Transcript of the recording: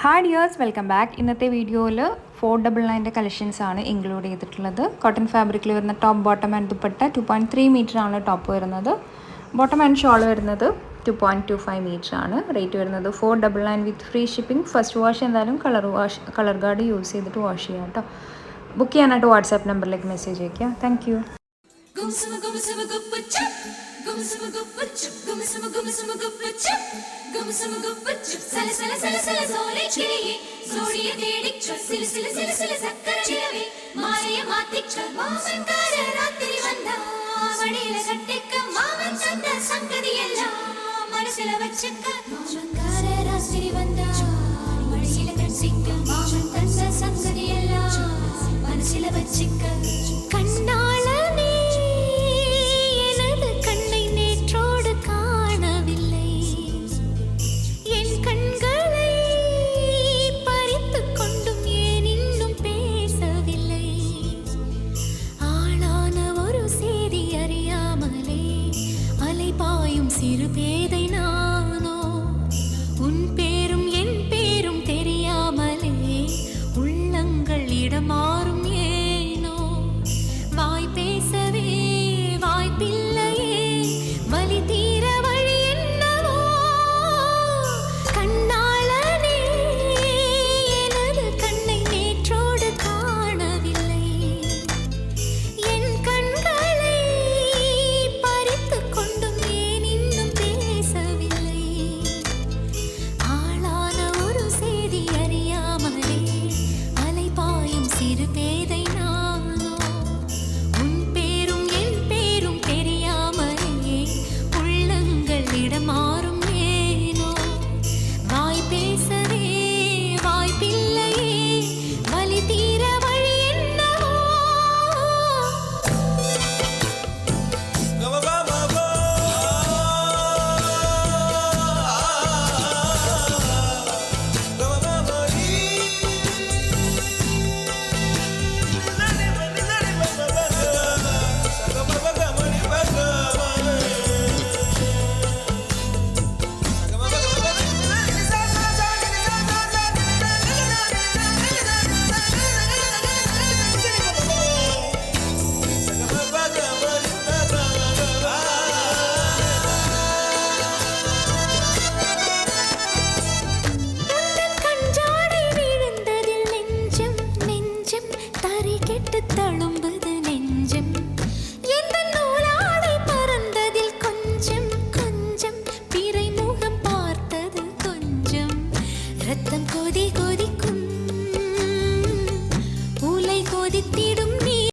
Hi dears, welcome back. ഇന്നത്തെ വീഡിയോയിൽ 499 collections ആണ് ഇൻക്ലൂഡ് ചെയ്തിട്ടുള്ളത്. കോട്ടൺ ഫാബ്രിക്കിൽ വരുന്ന top bottom and dupatta 2.3 metre ആണ് ടോപ്പ് വരുന്നത്. ബോട്ടം ആൻഡ് ഷോൾ വരുന്നത് 2.25 മീറ്റർ ആണ്. റേറ്റ് വരുന്നത് 499 with free shipping. First wash എന്തായാലും കളർ ഗാർഡ് യൂസ് ചെയ്തിട്ട് വാഷ് ചെയ്യാം കേട്ടോ. ബുക്ക് ചെയ്യാനായിട്ട് വാട്സാപ്പ് നമ്പറിലേക്ക് മെസ്സേജ് അയയ്ക്കുക. Thank you. சிறு பேதை நானோ, உன் பேரும் என் பேரும் தெரியாமலே உள்ளங்கள் இடமாறும் ஏனோ, வாய் பேசவே வாய்ப்பில்லையே, வலி தீர வழி என்னவோ, கண்ணாளனே எனது கண்ணை நேற்றோடு காணவில்லை, என் கண்களை பறித்து கொண்டும் ஏன் இன்னும் பேசவில்லை, ஆளான ஒரு செய்தி அறியாமலே அலைபாயும் சிறு பேதை நானோ, உன் பேரும் என் பேரும் தெரியாமலே உள்ளங்கள் இடமாறும் ஏனோ, வாய் பேசவே வாய்ப்பில்லையே, வலி தீர வழி என்னவோ. கஞ்சாடை விழுந்ததில் நெஞ்சம் நெஞ்சம் தரை கெட்டு தழும்புது நெஞ்சம், எந்த நூலாடை பறந்ததில் கொஞ்சம் கொஞ்சம் பிறை முகம் பார்த்தது கொஞ்சம், ரத்தம் கொதிக்கும் உலை கொதித்திடும்